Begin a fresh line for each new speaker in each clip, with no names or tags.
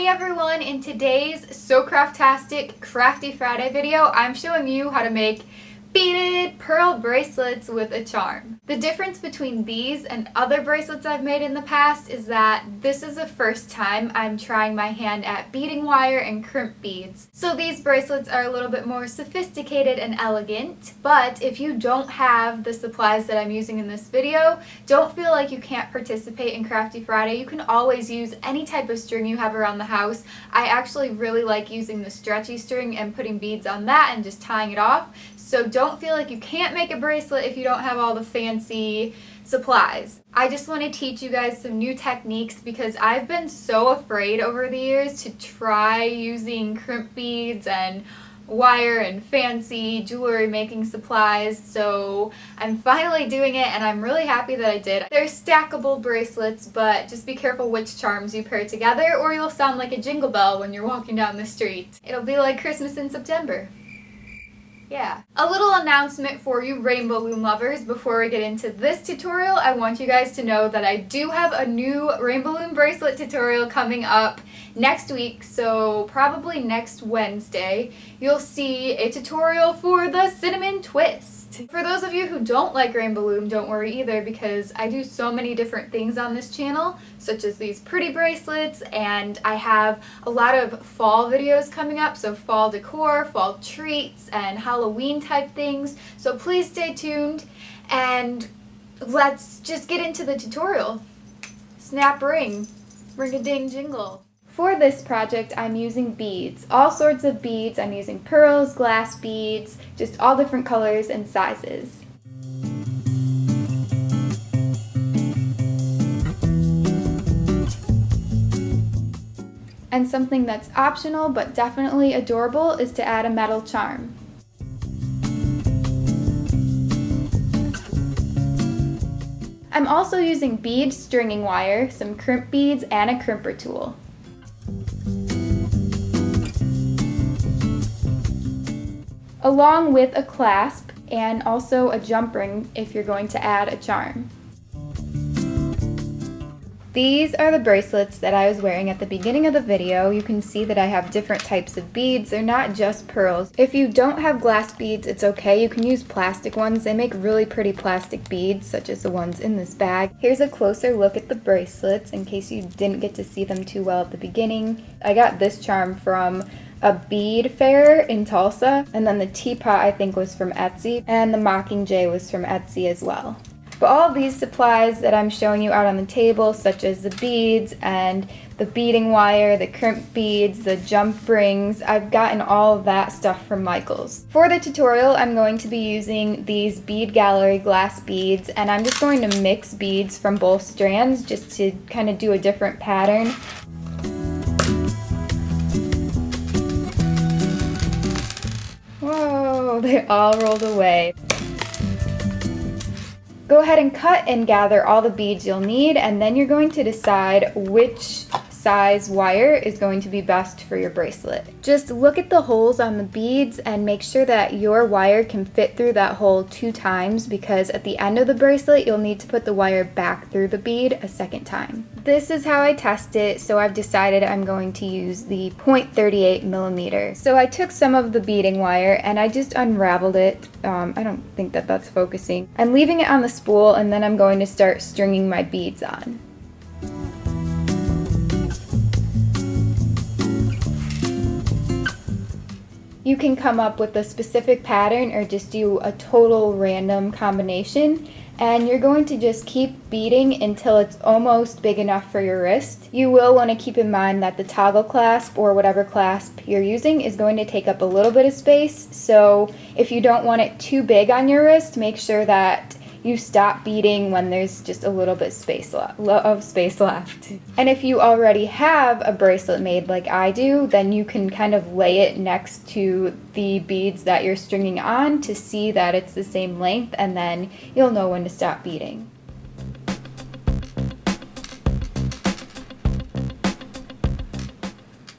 Hey everyone, in today's SoCraftastic Crafty Friday video, I'm showing you how to make beaded pearl bracelets with a charm. The difference between these and other bracelets I've made in the past is that this is the first time I'm trying my hand at beading wire and crimp beads. So these bracelets are a little bit more sophisticated and elegant, but if you don't have the supplies that I'm using in this video, don't feel like you can't participate in Crafty Friday. You can always use any type of string you have around the house. I actually really like using the stretchy string and putting beads on that and just tying it off. So don't feel like you can't make a bracelet if you don't have all the fancy supplies. I just want to teach you guys some new techniques because I've been so afraid over the years to try using crimp beads and wire and fancy jewelry making supplies, so I'm finally doing it and I'm really happy that I did. They're stackable bracelets, but just be careful which charms you pair together or you'll sound like a jingle bell when you're walking down the street. It'll be like Christmas in September. Yeah. A little announcement for you rainbow loom lovers before we get into this tutorial. I want you guys to know that I do have a new rainbow loom bracelet tutorial coming up next week, so probably next Wednesday you'll see a tutorial for the cinnamon twist. For those of you who don't like rainbow loom, don't worry either because I do so many different things on this channel, such as these pretty bracelets, and I have a lot of fall videos coming up, so fall decor, fall treats, and Halloween type things, so please stay tuned and let's just get into the tutorial. Snap ring, ring-a-ding jingle. For this project, I'm using beads, all sorts of beads. I'm using pearls, glass beads, just all different colors and sizes. And something that's optional but definitely adorable is to add a metal charm. I'm also using bead stringing wire, some crimp beads, and a crimper tool. Along with a clasp and also a jump ring if you're going to add a charm. These are the bracelets that I was wearing at the beginning of the video. You can see that I have different types of beads. They're not just pearls. If you don't have glass beads, it's okay. You can use plastic ones. They make really pretty plastic beads, such as the ones in this bag. Here's a closer look at the bracelets in case you didn't get to see them too well at the beginning. I got this charm from a bead fair in Tulsa, and then the teapot I think was from Etsy, and the Mockingjay was from Etsy as well. But all of these supplies that I'm showing you out on the table, such as the beads and the beading wire, the crimp beads, the jump rings, I've gotten all of that stuff from Michael's. For the tutorial, I'm going to be using these Bead Gallery glass beads, and I'm just going to mix beads from both strands just to kind of do a different pattern. Whoa, they all rolled away. Go ahead and cut and gather all the beads you'll need, and then you're going to decide which size wire is going to be best for your bracelet. Just look at the holes on the beads and make sure that your wire can fit through that hole 2 times, because at the end of the bracelet you'll need to put the wire back through the bead a second time. This is how I test it, so I've decided I'm going to use the 0.38 millimeter. So I took some of the beading wire and I just unraveled it. I don't think that that's focusing. I'm leaving it on the spool, and then I'm going to start stringing my beads on. You can come up with a specific pattern or just do a total random combination, and you're going to just keep beading until it's almost big enough for your wrist. You will want to keep in mind that the toggle clasp or whatever clasp you're using is going to take up a little bit of space, so if you don't want it too big on your wrist, make sure that you stop beading when there's just a little bit of space left. And if you already have a bracelet made like I do, then you can kind of lay it next to the beads that you're stringing on to see that it's the same length, and then you'll know when to stop beading.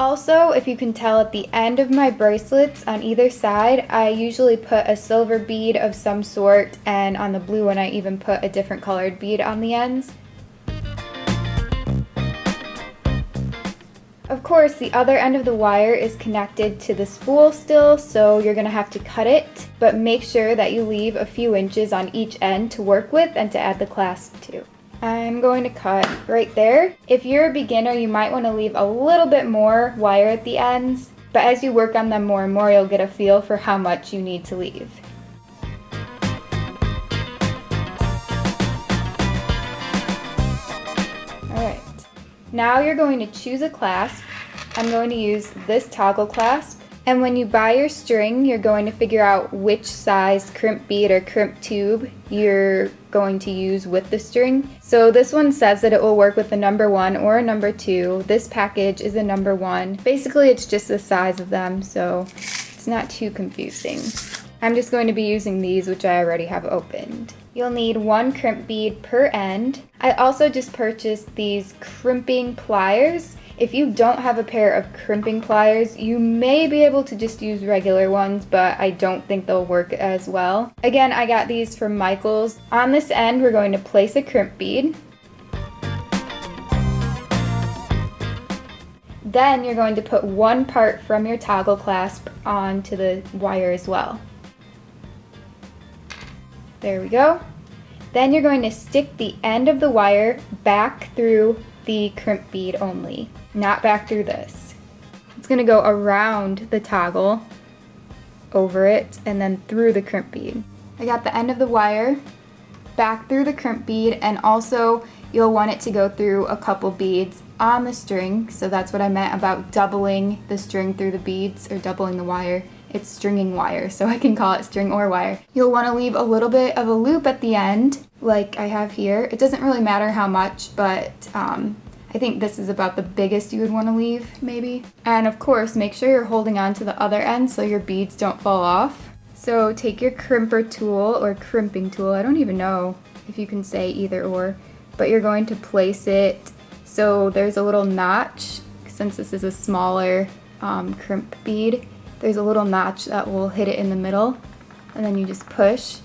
Also, if you can tell at the end of my bracelets on either side, I usually put a silver bead of some sort, and on the blue one I even put a different colored bead on the ends. Of course, the other end of the wire is connected to the spool still, so you're gonna have to cut it, but make sure that you leave a few inches on each end to work with and to add the clasp to. I'm going to cut right there. If you're a beginner, you might want to leave a little bit more wire at the ends, but as you work on them more and more, you'll get a feel for how much you need to leave. Alright, now you're going to choose a clasp. I'm going to use this toggle clasp, and when you buy your string, you're going to figure out which size crimp bead or crimp tube you're going to use with the string. So this one says that it will work with a number 1 or a number 2. This package is a number 1. Basically, it's just the size of them, so it's not too confusing. I'm just going to be using these, which I already have opened. You'll need 1 crimp bead per end. I also just purchased these crimping pliers. If you don't have a pair of crimping pliers, you may be able to just use regular ones, but I don't think they'll work as well. Again, I got these from Michael's. On this end, we're going to place a crimp bead. Then you're going to put 1 part from your toggle clasp onto the wire as well. There we go. Then you're going to stick the end of the wire back through the crimp bead only, not back through this. It's going to go around the toggle, over it, and then through the crimp bead. I got the end of the wire back through the crimp bead, and also you'll want it to go through a couple beads on the string, so that's what I meant about doubling the string through the beads, or doubling the wire. It's stringing wire, so I can call it string or wire. You'll want to leave a little bit of a loop at the end, like I have here. It doesn't really matter how much, but I think this is about the biggest you would want to leave, maybe. And of course, make sure you're holding on to the other end so your beads don't fall off. So take your crimper tool, or crimping tool, I don't even know if you can say either or, but you're going to place it so there's a little notch. Since this is a smaller crimp bead, there's a little notch that will hit it in the middle, and then you just push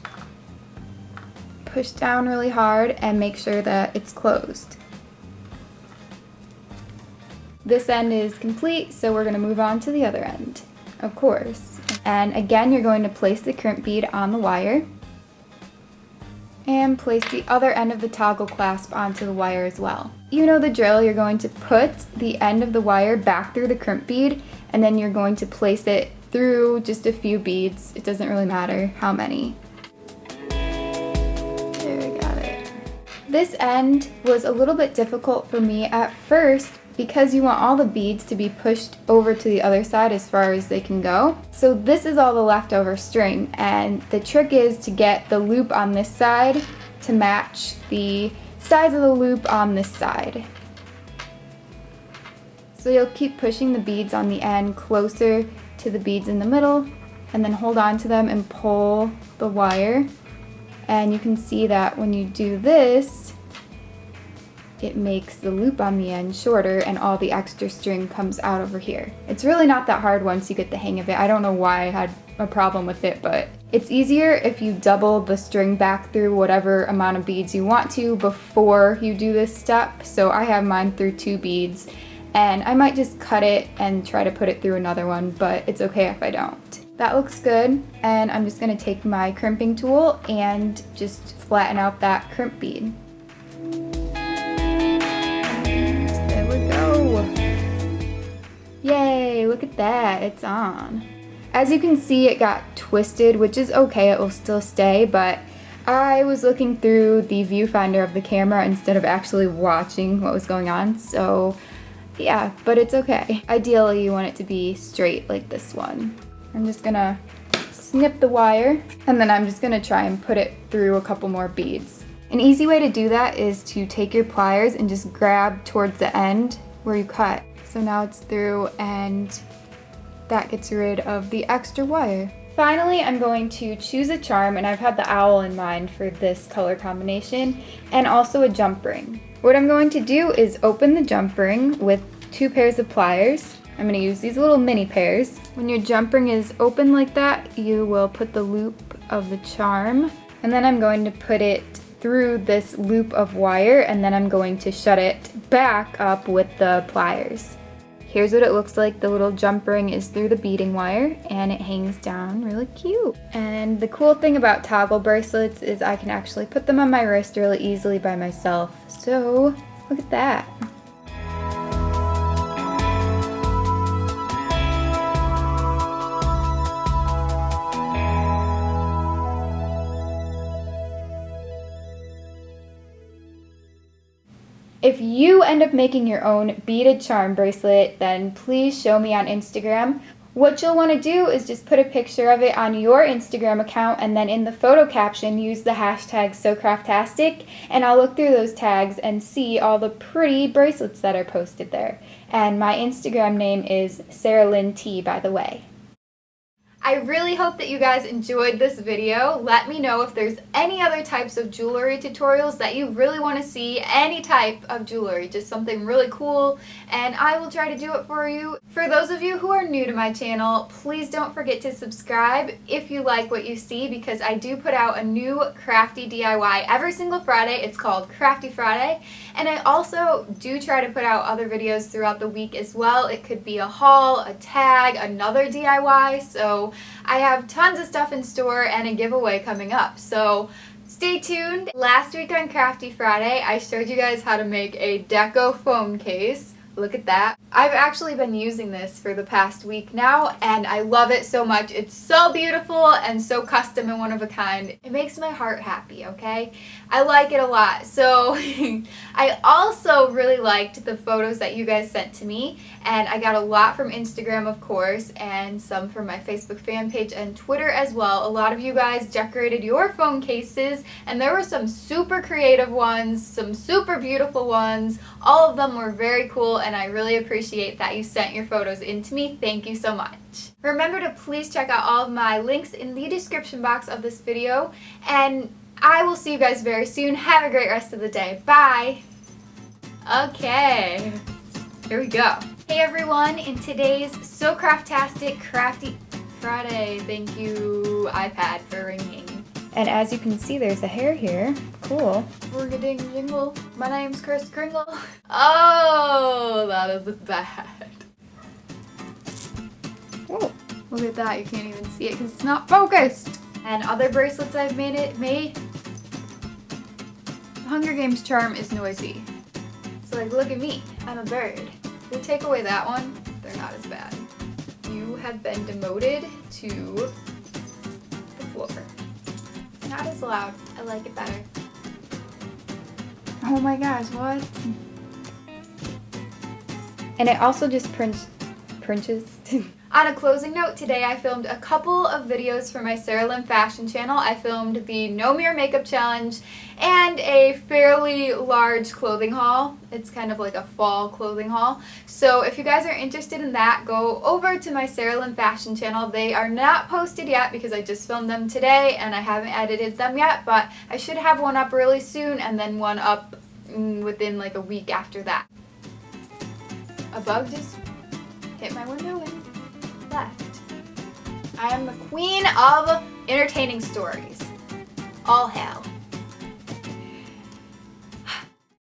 down really hard and make sure that it's closed. This end is complete, so we're going to move on to the other end, of course. And again, you're going to place the crimp bead on the wire and place the other end of the toggle clasp onto the wire as well. You know the drill. You're going to put the end of the wire back through the crimp bead, and then you're going to place it through just a few beads. It doesn't really matter how many. There, we got it. This end was a little bit difficult for me at first because you want all the beads to be pushed over to the other side as far as they can go. So this is all the leftover string, and the trick is to get the loop on this side to match the size of the loop on this side. So you'll keep pushing the beads on the end closer to the beads in the middle, and then hold on to them and pull the wire. And you can see that when you do this, it makes the loop on the end shorter and all the extra string comes out over here. It's really not that hard once you get the hang of it. I don't know why I had a problem with it, but it's easier if you double the string back through whatever amount of beads you want to before you do this step. So I have mine through 2 beads, and I might just cut it and try to put it through another one, but it's okay if I don't. That looks good, and I'm just going to take my crimping tool and just flatten out that crimp bead. There we go. Yay, look at that, it's on. As you can see, it got twisted, which is okay, it will still stay, but I was looking through the viewfinder of the camera instead of actually watching what was going on, so yeah, but it's okay. Ideally, you want it to be straight like this one. I'm just gonna snip the wire, and then I'm just gonna try and put it through a couple more beads. An easy way to do that is to take your pliers and just grab towards the end where you cut. So now it's through, and that gets rid of the extra wire. Finally, I'm going to choose a charm, and I've had the owl in mind for this color combination, and also a jump ring. What I'm going to do is open the jump ring with 2 pairs of pliers. I'm going to use these little mini pairs. When your jump ring is open like that, you will put the loop of the charm, and then I'm going to put it through this loop of wire, and then I'm going to shut it back up with the pliers. Here's what it looks like. The little jump ring is through the beading wire and it hangs down really cute. And the cool thing about toggle bracelets is I can actually put them on my wrist really easily by myself. So look at that. If you end up making your own beaded charm bracelet, then please show me on Instagram. What you'll want to do is just put a picture of it on your Instagram account, and then in the photo caption use the hashtag SoCraftastic, and I'll look through those tags and see all the pretty bracelets that are posted there. And my Instagram name is Sarah Lynn T, by the way. I really hope that you guys enjoyed this video. Let me know if there's any other types of jewelry tutorials that you really want to see, any type of jewelry, just something really cool, and I will try to do it for you. For those of you who are new to my channel, please don't forget to subscribe if you like what you see, because I do put out a new crafty DIY every single Friday. It's called Crafty Friday, and I also do try to put out other videos throughout the week as well. It could be a haul, a tag, another DIY, so I have tons of stuff in store and a giveaway coming up, so stay tuned. Last week on Crafty Friday, I showed you guys how to make a deco phone case. Look at that. I've actually been using this for the past week now, and I love it so much. It's so beautiful and so custom and one of a kind. It makes my heart happy, okay? I like it a lot. So I also really liked the photos that you guys sent to me, and I got a lot from Instagram, of course, and some from my Facebook fan page and Twitter as well. A lot of you guys decorated your phone cases, and there were some super creative ones, some super beautiful ones. All of them were very cool, and I really appreciate that you sent your photos in to me. Thank you so much. Remember to please check out all of my links in the description box of this video, and I will see you guys very soon. Have a great rest of the day. Bye! Okay, here we go. Hey everyone, in today's SoCraftastic Crafty Friday, thank you iPad for ringing. And as you can see, there's a hair here. Cool. Ring-a-ding jingle. My name's Chris Kringle. Oh, that is bad. Oh, look at that. You can't even see it because it's not focused. And other bracelets I've made. The Hunger Games charm is noisy. It's like, look at me. I'm a bird. If we take away that one, they're not as bad. You have been demoted to the floor. Not as loud. I like it better. Oh my gosh, what? And it also just prints. On a closing note, today I filmed a couple of videos for my Sarah Lynn fashion channel. I filmed the No Mirror Makeup Challenge and a fairly large clothing haul. It's kind of like a fall clothing haul. So if you guys are interested in that, go over to my Sarah Lynn fashion channel. They are not posted yet because I just filmed them today and I haven't edited them yet, but I should have one up really soon and then one up within like a week after that. A bug just hit my window and left. I am the queen of entertaining stories. All hail.